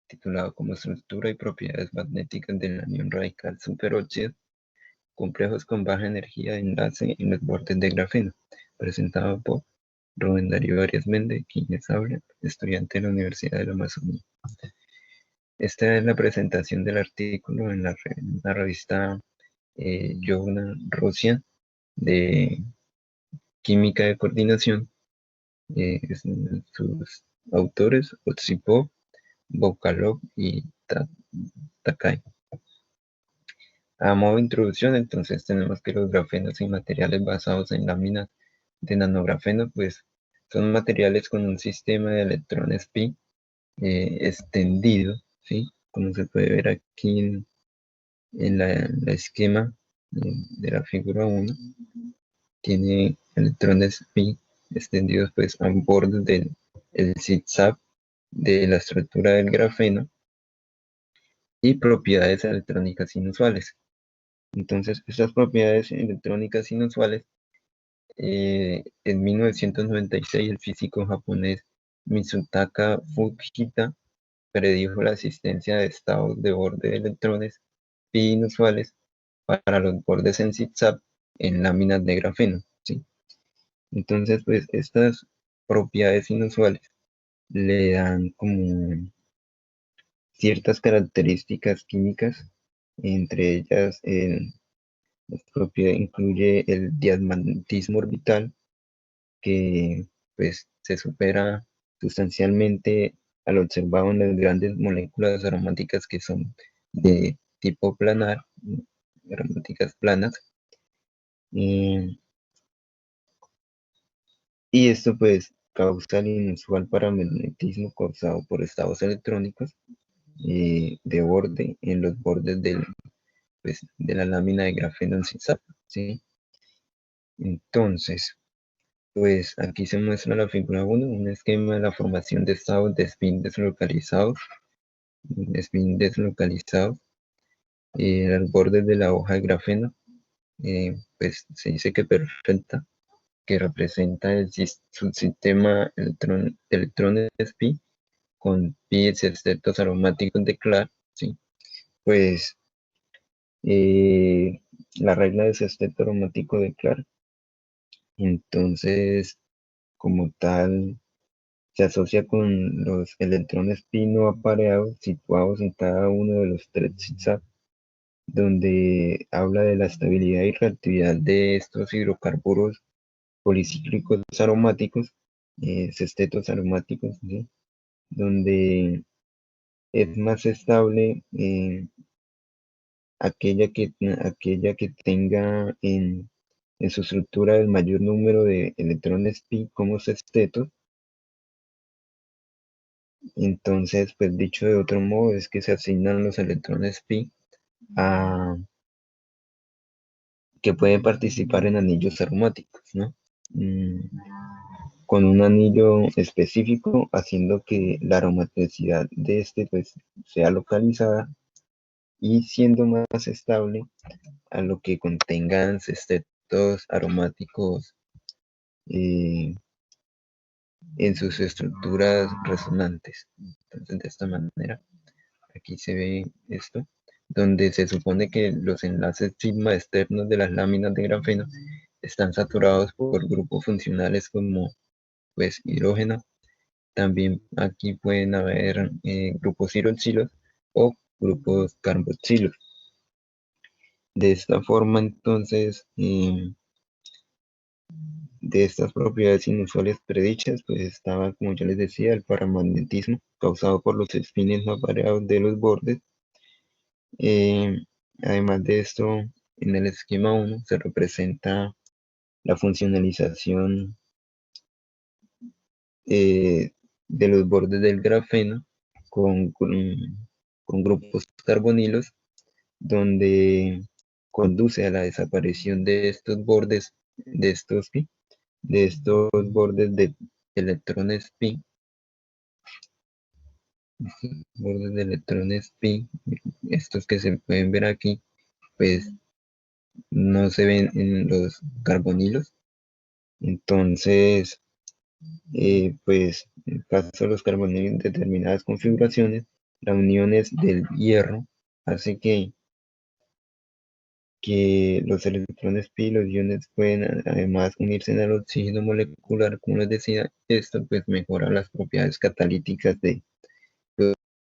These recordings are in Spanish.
titulado como Estructura y propiedades magnéticas del anión radical superóxido, complejos con baja energía de enlace en los bordes de grafeno, presentado por Rubén Darío Arias Mende, quien les habla, estudiante de la Universidad de la Amazonía. Esta es la presentación del artículo en la revista Journal Russian de Química de Coordinación. Sus autores, Otsipov, Boukalov y Takai. A modo de introducción, entonces tenemos que los grafenos y materiales basados en láminas de nanografeno, pues son materiales con un sistema de electrones pi extendido, ¿sí? Como se puede ver aquí en la esquema de la figura 1, tiene electrones pi extendidos pues a bordes del zigzag de la estructura del grafeno y propiedades electrónicas inusuales. Entonces, estas propiedades electrónicas inusuales, en 1996 el físico japonés Mitsutaka Fujita predijo la existencia de estados de borde de electrones pi inusuales para los bordes en zigzag en láminas de grafeno, ¿sí? Entonces, pues estas propiedades inusuales le dan como ciertas características químicas, entre ellas la propiedad incluye el diamagnetismo orbital, que pues se supera sustancialmente al observado en las grandes moléculas aromáticas que son de tipo planar, aromáticas planas. Y esto pues causa el inusual paramagnetismo causado por estados electrónicos de borde en los bordes pues, de la lámina de grafeno en zigzag, ¿sí? Entonces, pues aquí se muestra la figura 1, un esquema de la formación de estados de spin deslocalizados, los bordes de la hoja de grafeno, pues se dice que perfecta, que representa el subsistema de electrones pi con pi sextetos aromáticos de Clark, ¿sí? Pues la regla de sexteto aromático de Clark, entonces como tal se asocia con los electrones pi no apareados situados en cada uno de los tres zigzags, donde habla de la estabilidad y reactividad de estos hidrocarburos policíclicos aromáticos, sextetos aromáticos, ¿sí? Donde es más estable aquella que tenga en su estructura el mayor número de electrones pi como sextetos. Entonces, pues dicho de otro modo, es que se asignan los electrones pi a que pueden participar en anillos aromáticos, ¿no? Con un anillo específico, haciendo que la aromaticidad de este pues, sea localizada y siendo más estable a lo que contengan sextetos aromáticos eh, en sus estructuras resonantes. Entonces, de esta manera, aquí se ve esto, donde se supone que los enlaces sigma externos de las láminas de grafeno están saturados por grupos funcionales como pues hidrógeno. También aquí pueden haber grupos hidroxilos o grupos carboxilos. De esta forma, entonces, de estas propiedades inusuales predichas, pues estaba, como yo les decía, el paramagnetismo causado por los espines no apareados de los bordes. Eh, Además de esto, en el esquema 1 se representa la funcionalización de los bordes del grafeno con grupos carbonilos, donde conduce a la desaparición de estos bordes, de estos bordes de electrones pi, estos que se pueden ver aquí, pues no se ven en los carbonilos. Entonces, pues en el caso de los carbonilos en determinadas configuraciones, las uniones del hierro hace que los electrones pi y los iones pueden además unirse al oxígeno molecular, como les decía, esto pues mejora las propiedades catalíticas de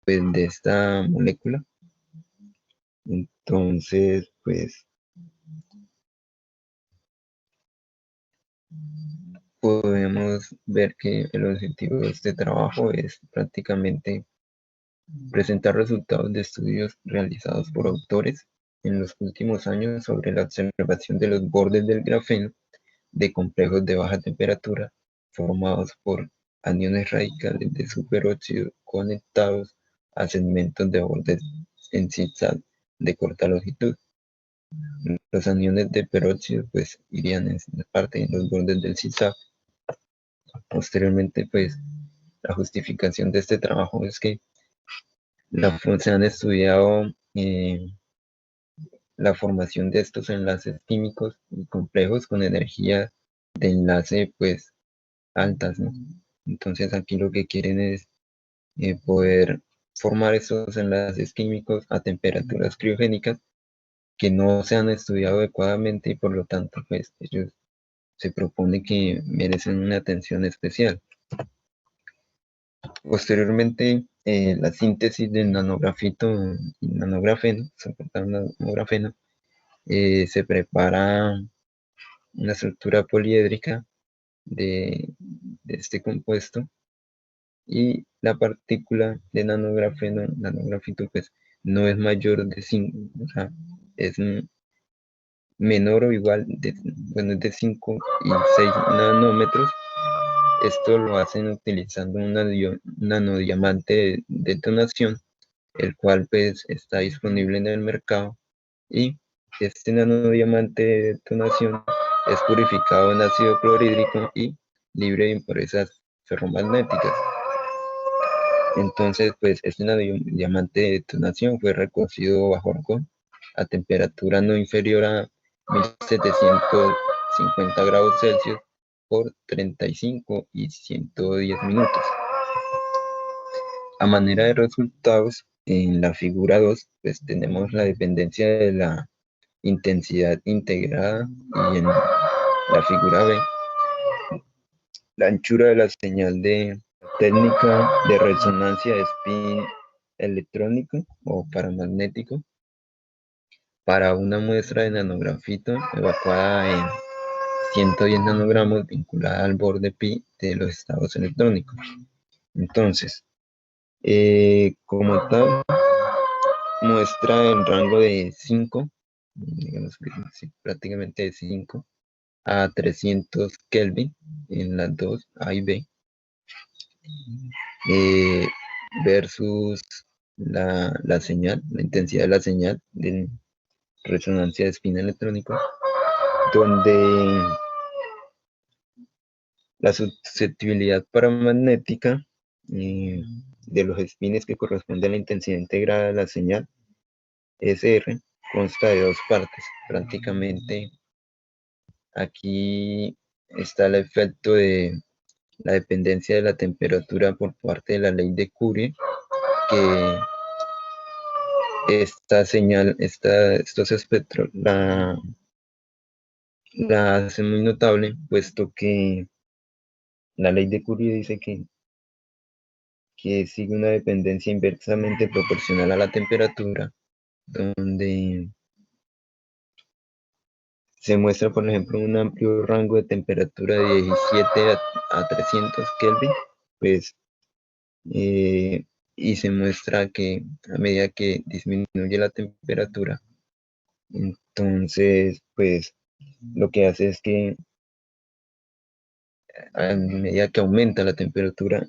esta molécula. Entonces, pues podemos ver que el objetivo de este trabajo es prácticamente presentar resultados de estudios realizados por autores en los últimos años sobre la observación de los bordes del grafeno de complejos de baja temperatura formados por aniones radicales de superóxido conectados a segmentos de bordes en zigzag de corta longitud. Los aniones de peróxido pues irían en parte en los bordes del zigzag. Posteriormente, pues la justificación de este trabajo es que se han estudiado la formación de estos enlaces químicos y complejos con energía de enlace pues altas, ¿no? Entonces aquí lo que quieren es poder formar estos enlaces químicos a temperaturas criogénicas que no se han estudiado adecuadamente y por lo tanto pues ellos se propone que merecen una atención especial. Posteriormente, la síntesis del nanografito y nanografeno, se prepara una estructura poliédrica de este compuesto y la partícula de nanografito, pues no es mayor de 5, o sea, es menor o igual, bueno, es de 5 y 6 nanómetros. Esto lo hacen utilizando un nanodiamante de detonación, el cual pues está disponible en el mercado, y este nanodiamante de detonación es purificado en ácido clorhídrico y libre de impurezas ferromagnéticas. Entonces, pues este diamante de detonación fue reconocido bajo argón a temperatura no inferior a 1750 grados Celsius por 35 y 110 minutos. A manera de resultados, en la figura 2, pues tenemos la dependencia de la intensidad integrada, y en la figura B, la anchura de la señal de técnica de resonancia de spin electrónico o paramagnético para una muestra de nanografito evacuada en 110 nanogramos vinculada al borde pi de los estados electrónicos. Entonces, como tal, muestra el rango de 5, digamos que sí, prácticamente de 5 a 300 Kelvin en las dos A y B, versus la señal, la intensidad de la señal de resonancia de spin electrónico, donde la susceptibilidad paramagnética de los spins que corresponde a la intensidad integrada de la señal SR consta de dos partes. Prácticamente aquí está el efecto de la dependencia de la temperatura por parte de la ley de Curie, que esta señal, estos espectros la hace muy notable, puesto que la ley de Curie dice que sigue una dependencia inversamente proporcional a la temperatura, donde se muestra, por ejemplo, un amplio rango de temperatura de 17 a 300 Kelvin, pues, y se muestra que a medida que disminuye la temperatura, entonces, pues, lo que hace es que a medida que aumenta la temperatura,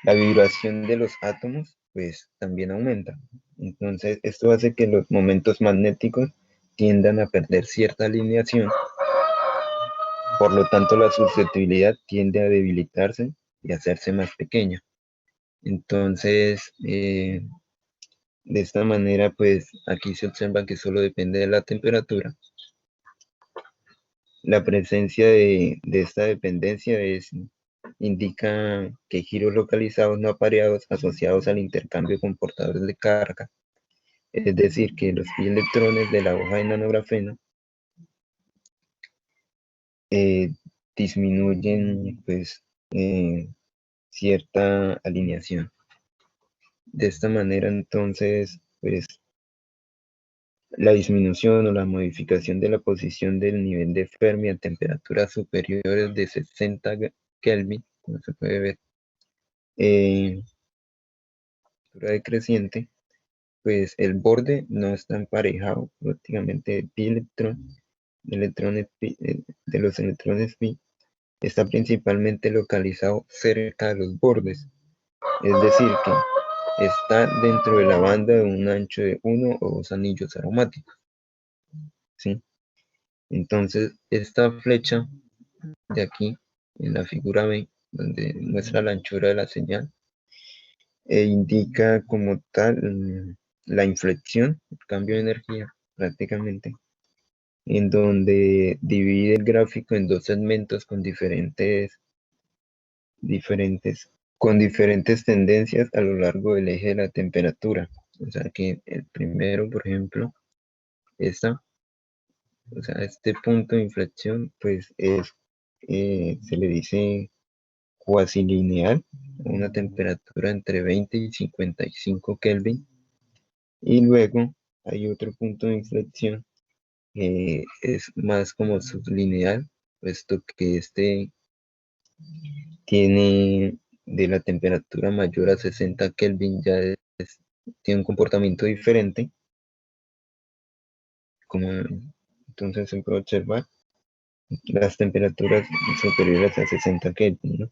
la vibración de los átomos, pues, también aumenta. Entonces, esto hace que los momentos magnéticos tiendan a perder cierta alineación. Por lo tanto, la susceptibilidad tiende a debilitarse y hacerse más pequeña. Entonces, de esta manera, pues aquí se observa que solo depende de la temperatura. La presencia de esta dependencia es indica que giros localizados no apareados asociados al intercambio con portadores de carga, es decir, que los pi electrones de la hoja de nanografeno disminuyen pues cierta alineación. De esta manera entonces pues la disminución o la modificación de la posición del nivel de Fermi a temperaturas superiores de 60 Kelvin, como se puede ver, decreciente, pues el borde no está emparejado prácticamente de pi electrón, de los electrones pi, está principalmente localizado cerca de los bordes, es decir, que está dentro de la banda de un ancho de 1 o 2 anillos aromáticos, ¿sí? Entonces, esta flecha de aquí, en la figura B, donde muestra la anchura de la señal, indica como tal la inflexión, el cambio de energía prácticamente, en donde divide el gráfico en dos segmentos con diferentes tendencias a lo largo del eje de la temperatura. O sea que el primero, por ejemplo, este punto de inflexión, pues se le dice cuasi lineal, una temperatura entre 20 y 55 Kelvin. Y luego hay otro punto de inflexión que es más como sublineal, puesto que este tiene de la temperatura mayor a 60 Kelvin, tiene un comportamiento diferente, como entonces se puede observar las temperaturas superiores a 60 Kelvin, ¿no?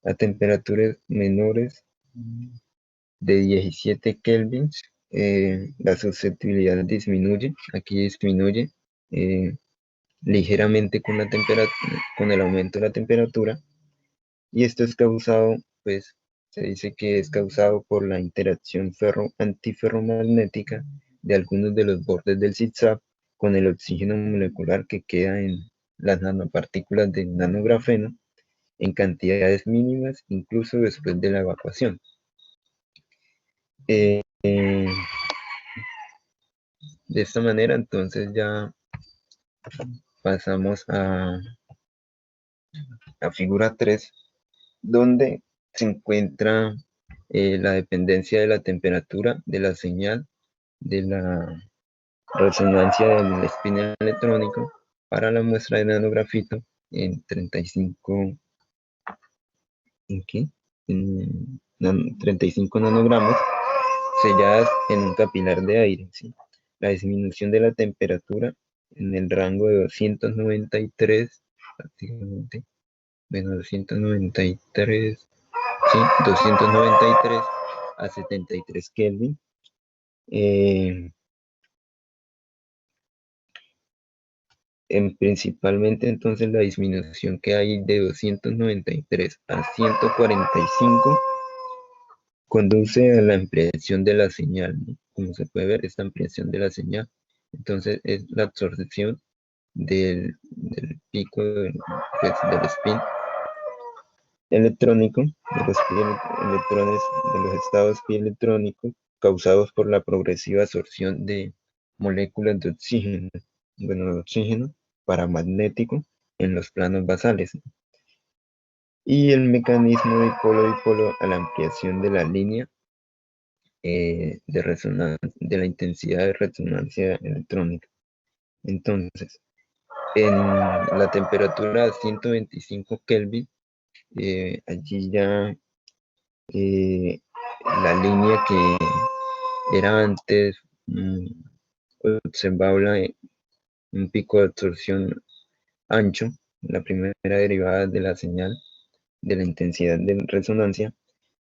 A temperaturas menores de 17 Kelvin, la susceptibilidad disminuye, aquí disminuye ligeramente con el aumento de la temperatura, y esto es causado, pues se dice que es causado por la interacción antiferromagnética de algunos de los bordes del zigzag con el oxígeno molecular que queda en las nanopartículas de nanografeno en cantidades mínimas, incluso después de la evacuación. De esta manera, entonces ya pasamos a la figura 3, donde se encuentra la dependencia de la temperatura de la señal de la resonancia del spin electrónico para la muestra de nanografito en 35, en 35 nanogramos selladas en un capilar de aire, ¿sí? La disminución de la temperatura en el rango de 293, prácticamente, bueno, 293, sí, 293 a 73 Kelvin. Principalmente entonces la disminución que hay de 293 a 145 conduce a la ampliación de la señal, ¿no? Como se puede ver, esta ampliación de la señal, entonces es la absorción del pico pues, del spin electrónico, de los electrones, de los estados pi electrónicos causados por la progresiva absorción de moléculas de oxígeno, bueno, de oxígeno paramagnético en los planos basales, y el mecanismo dipolo-dipolo a la ampliación de la línea de resonancia, de la intensidad de resonancia electrónica. Entonces, en la temperatura 125 Kelvin, allí ya la línea que era antes observable, un pico de absorción ancho, la primera derivada de la señal de la intensidad de resonancia,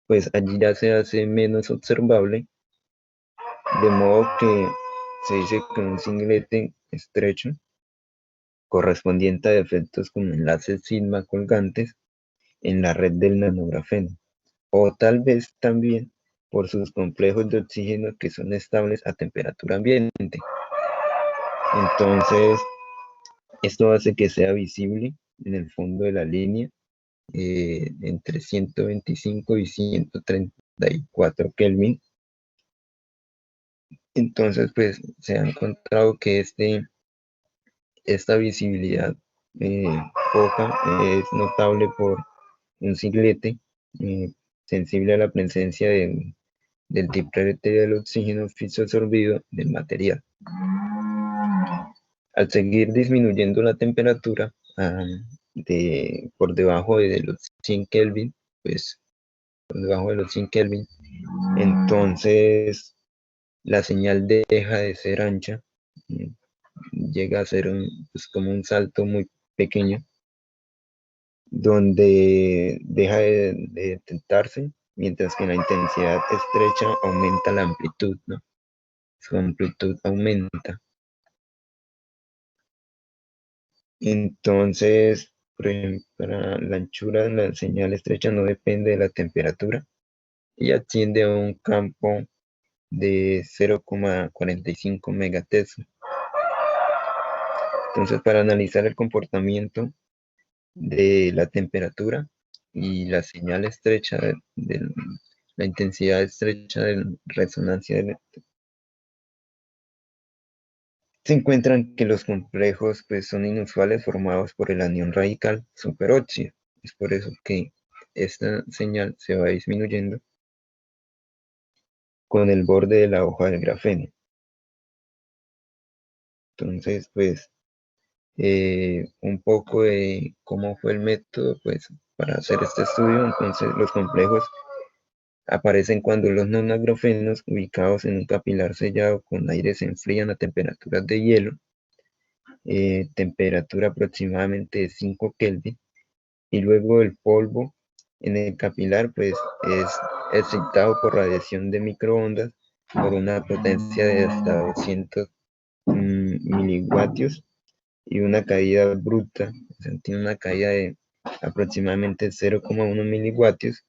pues allí ya se hace menos observable, de modo que se dice que un singlete estrecho correspondiente a efectos como enlaces sigma colgantes en la red del nanografeno, o tal vez también por sus complejos de oxígeno que son estables a temperatura ambiente. Entonces, Esto hace que sea visible en el fondo de la línea entre 125 y 134 Kelvin. Entonces, pues se ha encontrado que esta visibilidad eh, poca es notable por un siglete eh, sensible a la presencia del triplete del oxígeno fisiosorbido del material. Al seguir disminuyendo la temperatura por debajo de los 100 Kelvin, pues por debajo de los 100 Kelvin, entonces la señal deja de ser ancha, llega a ser pues, como un salto muy pequeño, donde deja de detectarse, mientras que la intensidad estrecha aumenta la amplitud, ¿no? Su amplitud aumenta. Entonces, por ejemplo, para la anchura de la señal estrecha no depende de la temperatura y atiende a un campo de 0,45 megatesos. Entonces, para analizar el comportamiento de la temperatura y la señal estrecha la intensidad estrecha de resonancia se encuentran que los complejos pues, son inusuales formados por el anión radical superóxido. Es por eso que esta señal se va disminuyendo con el borde de la hoja del grafeno. Entonces, pues, un poco de cómo fue el método, pues, para hacer este estudio. Entonces, los complejos aparecen cuando los non-grafenos ubicados en un capilar sellado con aire se enfrían a temperaturas de hielo, temperatura aproximadamente de 5 Kelvin, y luego el polvo en el capilar pues es excitado por radiación de microondas por una potencia de hasta 200 miliwatios y una caída bruta, o sea, tiene una caída de aproximadamente 0,1 miliwatios.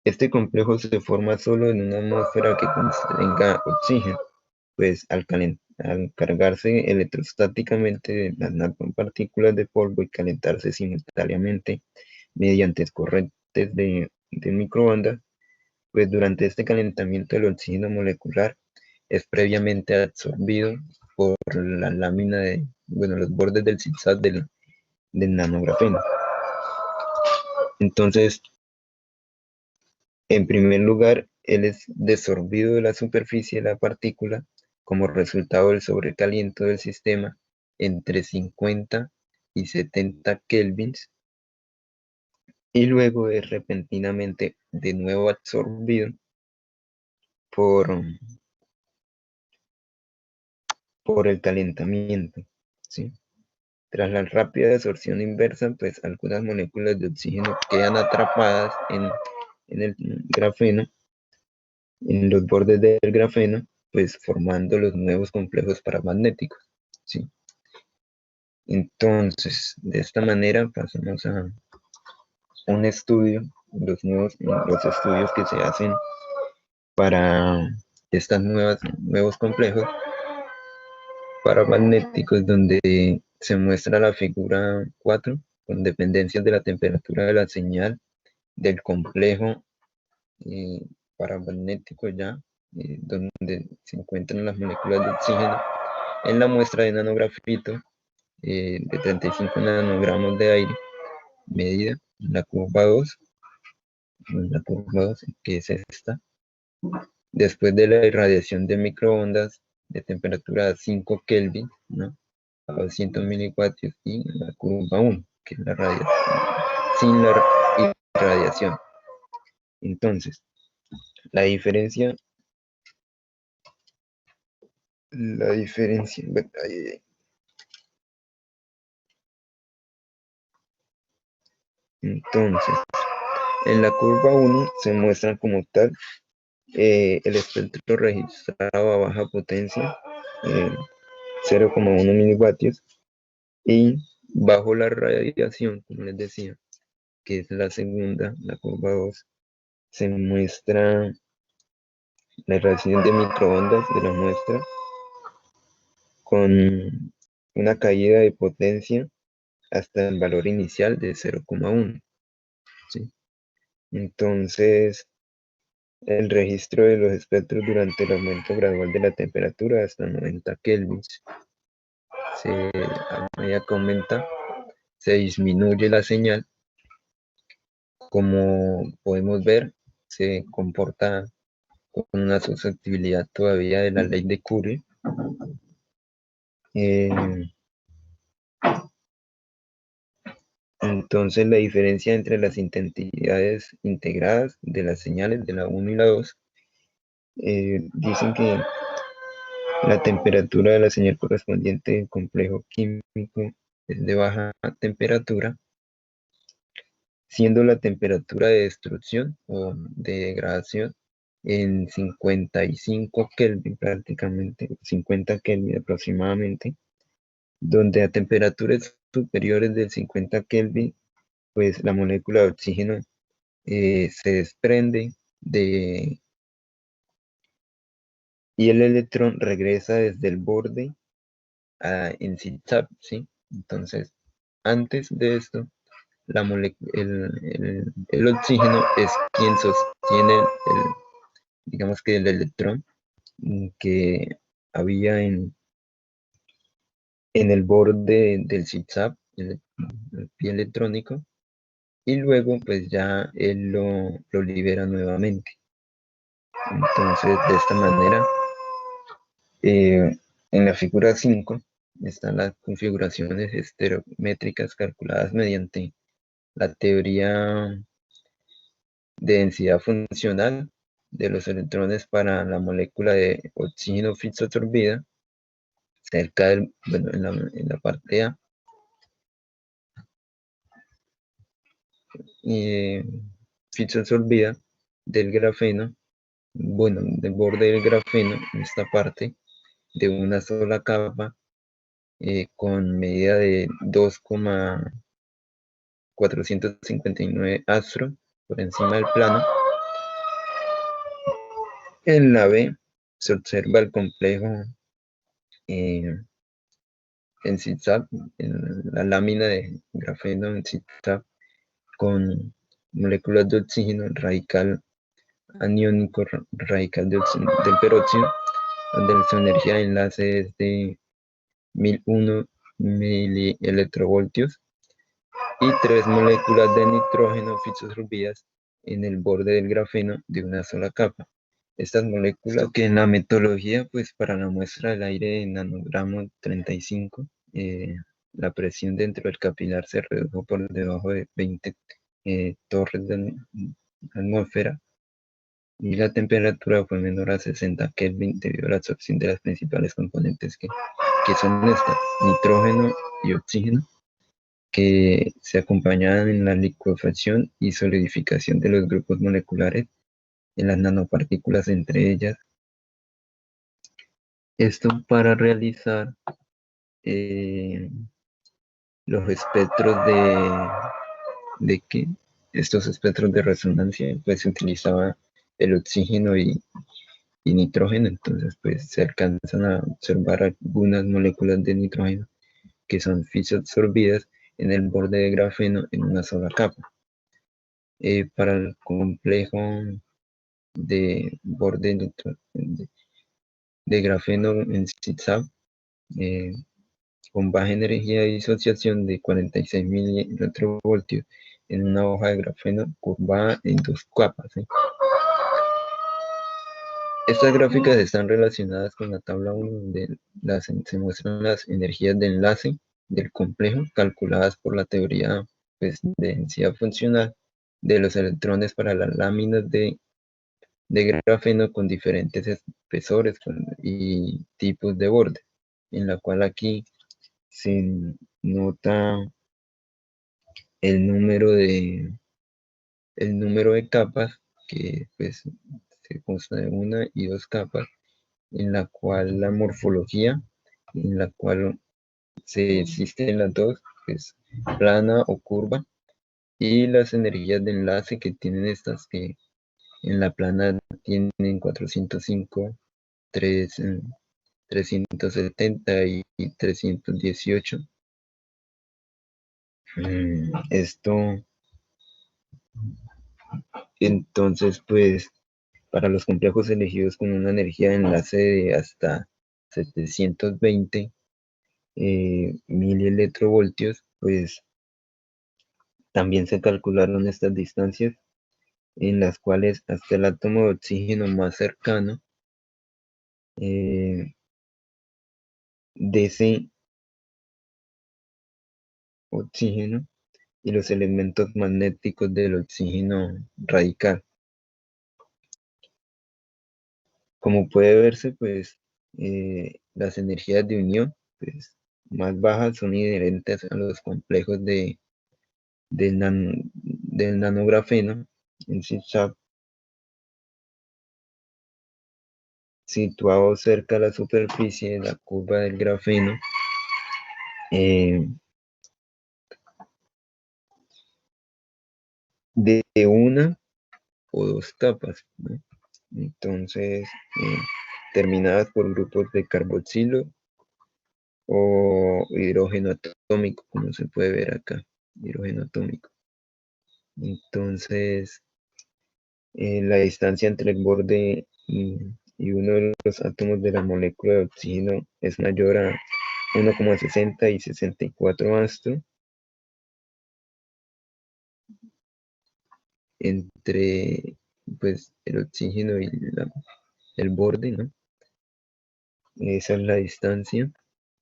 Este complejo se forma solo en una atmósfera que contenga oxígeno, pues al cargarse electrostáticamente de las nanopartículas de polvo y calentarse simultáneamente mediante corrientes de microondas, pues durante este calentamiento el oxígeno molecular es previamente absorbido por la lámina los bordes del zigzag del nanografeno. Entonces, en primer lugar, él es desorbido de la superficie de la partícula como resultado del sobrecaliento del sistema entre 50 y 70 kelvins y luego es repentinamente de nuevo absorbido por, por el calentamiento, ¿sí? Tras la rápida absorción inversa, pues algunas moléculas de oxígeno quedan atrapadas en el grafeno, en los bordes del grafeno, pues formando los nuevos complejos paramagnéticos, ¿sí? Entonces, de esta manera pasamos a un estudio, los estudios que se hacen para estos nuevos complejos paramagnéticos, donde se muestra la figura 4 con dependencias de la temperatura de la señal del complejo eh, paramagnético ya, donde se encuentran las moléculas de oxígeno en la muestra de nanografito de 35 nanogramos de aire medida en la curva 2, que es esta, después de la irradiación de microondas de temperatura a 5 Kelvin, ¿no? A 200 miliwatios, y la curva 1, que es la radiación, sin la irradiación. Entonces, la diferencia, entonces, en la curva 1 se muestran como tal el espectro registrado a baja potencia, 0,1 miliwatios, y bajo la radiación, como les decía, que es la segunda, la curva 2, se muestra la irradiación de microondas de la muestra con una caída de potencia hasta el valor inicial de 0,1, ¿sí? Entonces, el registro de los espectros durante el aumento gradual de la temperatura hasta 90 kelvins. A medida que aumenta, se disminuye la señal. Como podemos ver, se comporta con una susceptibilidad todavía de la ley de Curie. Entonces, la diferencia entre las intensidades integradas de las señales de la 1 y la 2 dicen que la temperatura de la señal correspondiente al complejo químico es de baja temperatura, siendo la temperatura de destrucción o de degradación en 55 Kelvin prácticamente, 50 Kelvin aproximadamente, donde a temperaturas superiores del 50 Kelvin, pues la molécula de oxígeno se desprende y el electrón regresa desde el borde en zigzag, ¿sí? Entonces, antes de esto, el oxígeno es quien sostiene, digamos que el electrón que había en el borde del zigzag, el pie electrónico, y luego pues ya él lo libera nuevamente. Entonces, de esta manera, en la figura 5 están las configuraciones estereométricas calculadas mediante la teoría de densidad funcional de los electrones para la molécula de oxígeno fixo-absorbida cerca del, bueno, en la parte A, y fixo-absorbida del grafeno, bueno, del borde del grafeno, en esta parte, de una sola capa, con medida de 2,459 astro por encima del plano. En la B se observa el complejo en zigzag, en la lámina de grafeno en zigzag, con moléculas de oxígeno, radical aniónico, radical del peróxido, donde su energía de enlace es de 1001 milielectrovoltios, y 3 moléculas de nitrógeno fixosorbidas en el borde del grafeno de una sola capa. Estas moléculas, que en la metodología, pues para la muestra del aire en nanogramo 35, la presión dentro del capilar se redujo por debajo de 20 torres de atmósfera, y la temperatura fue menor a 60 Kelvin debido a la absorción de las principales componentes que son estas, nitrógeno y oxígeno, que se acompañaban en la licuefacción y solidificación de los grupos moleculares en las nanopartículas entre ellas. Esto para realizar los espectros estos espectros de resonancia, pues se utilizaba el oxígeno y nitrógeno. Entonces pues se alcanzan a observar algunas moléculas de nitrógeno que son absorbidas en el borde de grafeno en una sola capa. Para el complejo de borde de grafeno en zigzag, con baja energía de disociación de 46 milielectrovoltios en una hoja de grafeno curvada en 2 capas. Estas gráficas están relacionadas con la tabla 1, donde se muestran las energías de enlace del complejo calculadas por la teoría, pues, de densidad funcional de los electrones para las láminas de grafeno con diferentes espesores y tipos de borde, en la cual aquí se nota el número de capas, que pues se consta de una y 2 capas, en la cual la morfología, en la cual se existen las dos, pues plana o curva, y las energías de enlace que tienen estas, que en la plana tienen 405, 3 370 y 318. Esto, entonces, pues, para los complejos elegidos con una energía de enlace de hasta 720 milielectrovoltios, pues también se calcularon estas distancias en las cuales hasta el átomo de oxígeno más cercano de ese oxígeno y los elementos magnéticos del oxígeno radical. Como puede verse, pues las energías de unión pues, más bajas son inherentes a los complejos del nanografeno en zigzag, situado cerca de la superficie de la curva del grafeno, eh, de una o dos capas, ¿no? Entonces, terminadas por grupos de carboxilo o hidrógeno atómico, como se puede ver acá, hidrógeno atómico. Entonces, la distancia entre el borde y uno de los átomos de la molécula de oxígeno es mayor a 1,60 y 64 angstrom entre pues, el oxígeno y el borde, ¿no? Esa es la distancia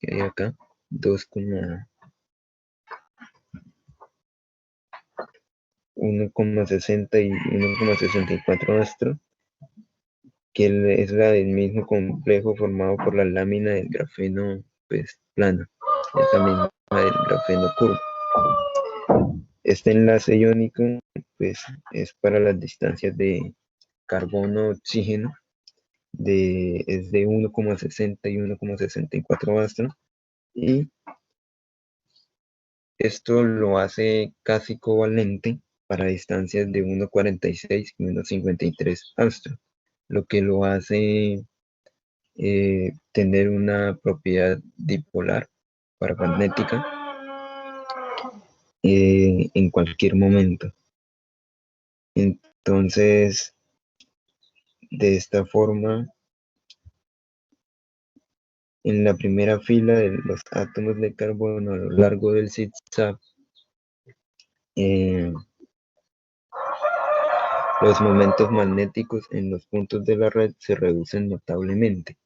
que hay acá, 1,60 y 1,64 angstrom, que es la del mismo complejo formado por la lámina del grafeno pues, plano, esa misma del grafeno curvo. Este enlace iónico pues, es para las distancias de carbono-oxígeno, es de 1,60 y 1,64 angstrom, y esto lo hace casi covalente para distancias de 1,46 y 1,53 angstrom, lo que lo hace tener una propiedad dipolar paramagnética en cualquier momento. Entonces, de esta forma, en la primera fila de los átomos de carbono a lo largo del zigzag, los momentos magnéticos en los puntos de la red se reducen notablemente.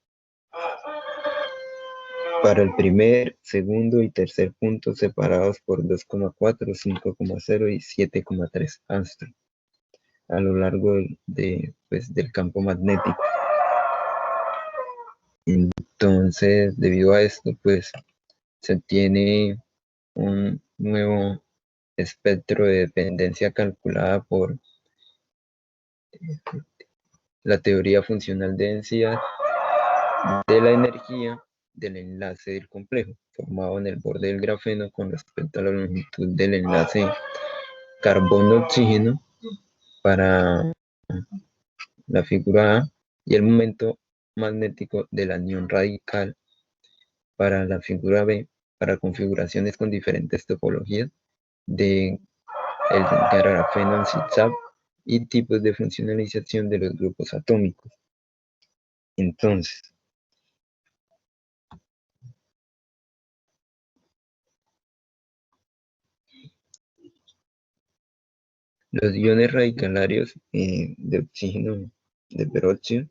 Para el primer, segundo y tercer punto separados por 2,4, 5,0 y 7,3 angstrom a lo largo pues, del campo magnético. Entonces, debido a esto, pues se tiene un nuevo espectro de dependencia calculada por la teoría funcional de densidad de la energía del enlace del complejo, formado en el borde del grafeno con respecto a la longitud del enlace carbono-oxígeno para la figura A y el momento magnético del anión radical para la figura B, para configuraciones con diferentes topologías de el grafeno en zigzag y tipos de funcionalización de los grupos atómicos. Entonces, los iones radicalarios de oxígeno de peróxido,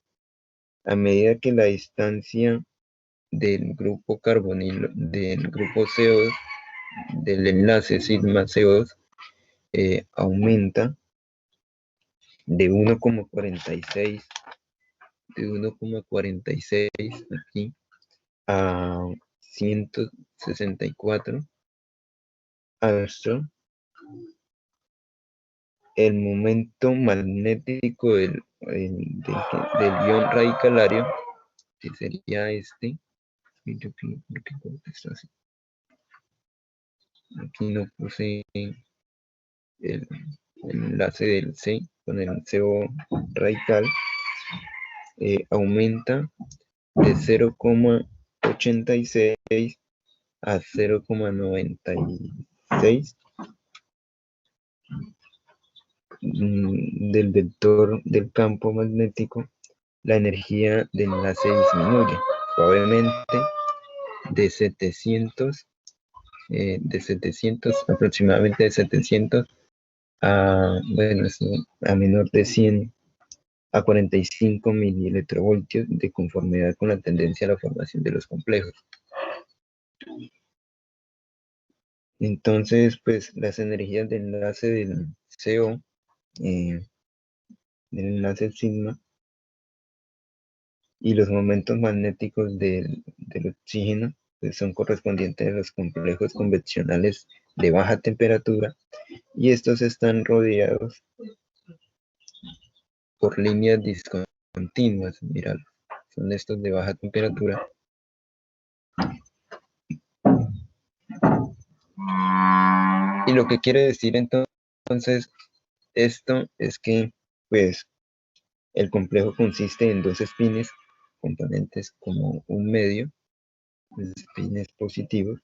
a medida que la distancia del grupo carbonilo, del grupo CO2, del enlace sigma CO2, aumenta de 1,46 aquí a 164 angstrom. El momento magnético del ion radicalario, que sería este, aquí no puse el enlace del C con el CO radical, aumenta de 0,86 a 0,96 del vector del campo magnético, la energía de enlace disminuye suavemente de 700, aproximadamente de 700 a, bueno, a menor de 100 a 45 milielectrovoltios de conformidad con la tendencia a la formación de los complejos. Entonces, pues las energías de enlace del CO, del enlace sigma, y los momentos magnéticos del oxígeno pues, son correspondientes a los complejos convencionales de baja temperatura, y estos están rodeados por líneas discontinuas. Mira, son estos de baja temperatura. Y lo que quiere decir entonces esto es que pues el complejo consiste en dos espines componentes como un medio, espines positivos,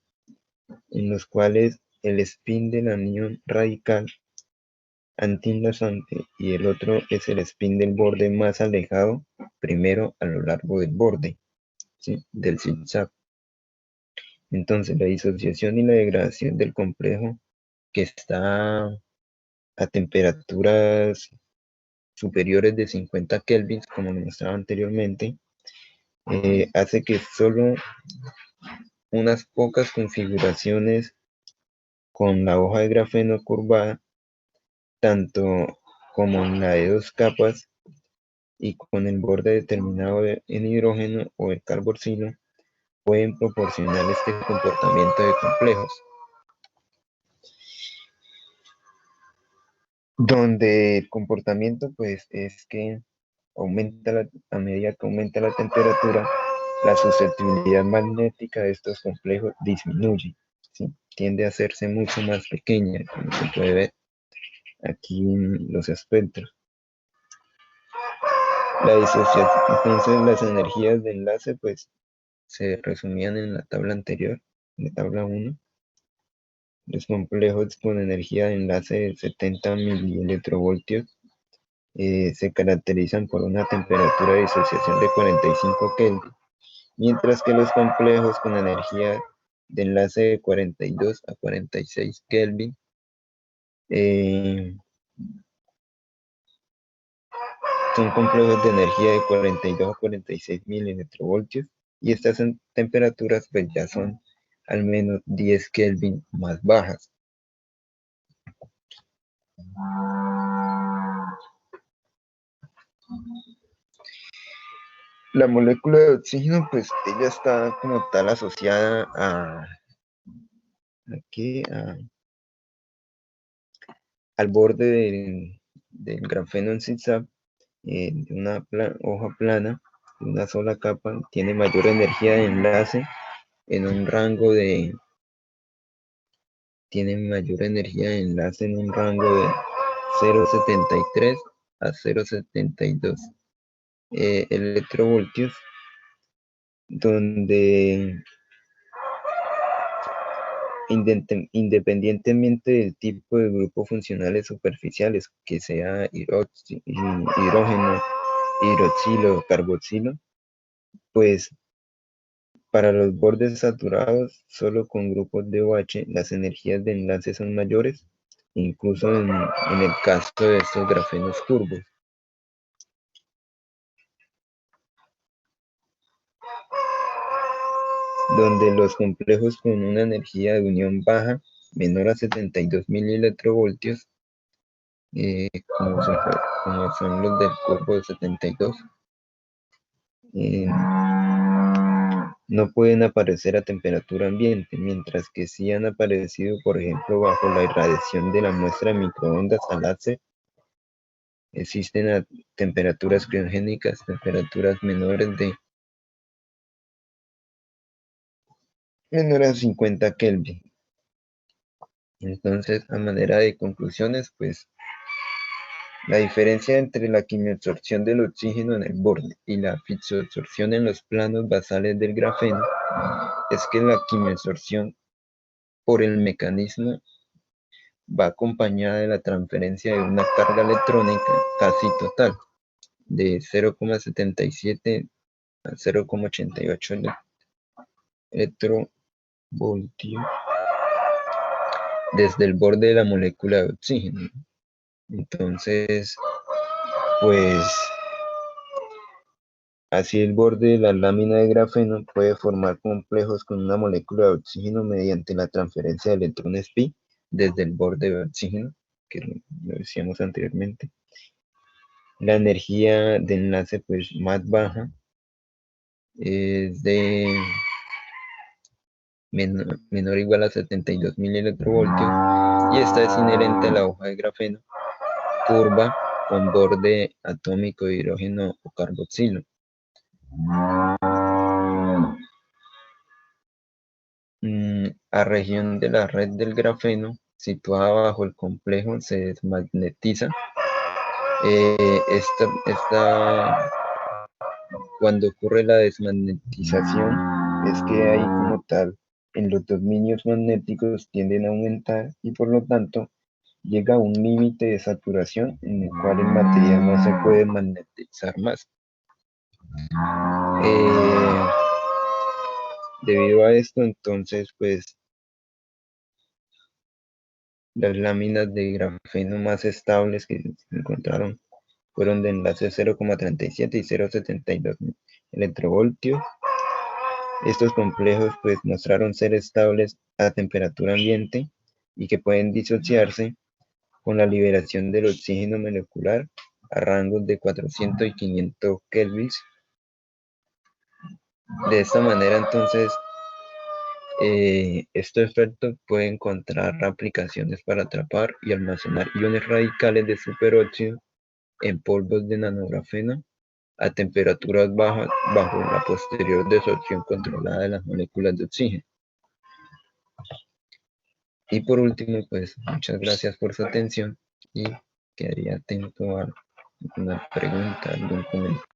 en los cuales el spin del anión radical antienlazante y el otro es el spin del borde más alejado, primero a lo largo del borde, ¿sí?, del zigzag. Entonces la disociación y la degradación del complejo, que está a temperaturas superiores de 50 kelvins, como lo mostraba anteriormente, hace que solo unas pocas configuraciones con la hoja de grafeno curvada, tanto como en la de dos capas y con el borde determinado en hidrógeno o el carboxilo, pueden proporcionar este comportamiento de complejos, donde el comportamiento pues es que a medida que aumenta la temperatura, la susceptibilidad magnética de estos complejos disminuye, ¿sí? Tiende a hacerse mucho más pequeña, como se puede ver aquí en los espectros. La disociación, entonces las energías de enlace pues se resumían en la tabla anterior, en la tabla 1. Los complejos con energía de enlace de 70 milielectrovoltios se caracterizan por una temperatura de disociación de 45 Kelvin, mientras que los complejos con energía de enlace de 42 a 46 Kelvin son complejos de energía de 42 a 46 milielectrovoltios, y estas temperaturas pues ya son al menos 10 Kelvin más bajas. La molécula de oxígeno, pues ella está como tal asociada al borde del grafeno en zigzag, de una hoja plana, de una sola capa. Tiene mayor energía de enlace en un rango de de 0,73 a 0,72 electrovoltios, donde independientemente del tipo de grupos funcionales superficiales, que sea hidrógeno, hidroxilo o carboxilo, pues para los bordes saturados, solo con grupos de OH, las energías de enlace son mayores, incluso en el caso de estos grafenos curvos. Donde los complejos con una energía de unión baja, menor a 72 milielectrovoltios, como son los del curvo de 72, no pueden aparecer a temperatura ambiente, mientras que sí han aparecido, por ejemplo, bajo la irradiación de la muestra de microondas al láser. Existen a temperaturas criogénicas, temperaturas menores a 50 Kelvin. Entonces, a manera de conclusiones, pues La diferencia entre la quimiabsorción del oxígeno en el borde y la fitoabsorción en los planos basales del grafeno es que la quimiabsorción, por el mecanismo, va acompañada de la transferencia de una carga electrónica casi total, de 0,77 a 0,88 electrovoltios desde el borde de la molécula de oxígeno. Entonces, pues así el borde de la lámina de grafeno puede formar complejos con una molécula de oxígeno mediante la transferencia de electrones pi desde el borde de oxígeno, que lo decíamos anteriormente. La energía de enlace pues más baja es de menor o igual a 72.000 electrovoltios y esta es inherente a la hoja de grafeno curva con borde atómico de hidrógeno o carboxilo. A región de la red del grafeno situada bajo el complejo se desmagnetiza. Cuando ocurre la desmagnetización es que hay como tal en los dominios magnéticos tienden a aumentar y por lo tanto llega a un límite de saturación en el cual el material no se puede magnetizar más. Debido a esto, entonces, pues las láminas de grafeno más estables que se encontraron fueron de enlace 0,37 y 0,72 electrovoltios. Estos complejos pues mostraron ser estables a temperatura ambiente y que pueden disociarse con la liberación del oxígeno molecular a rangos de 400 y 500 kelvins. De esta manera, entonces, este efecto puede encontrar aplicaciones para atrapar y almacenar iones radicales de superóxido en polvos de nanografeno a temperaturas bajas bajo la posterior desorción controlada de las moléculas de oxígeno. Y por último, pues muchas gracias por su atención y quedaría atento a alguna pregunta, algún comentario.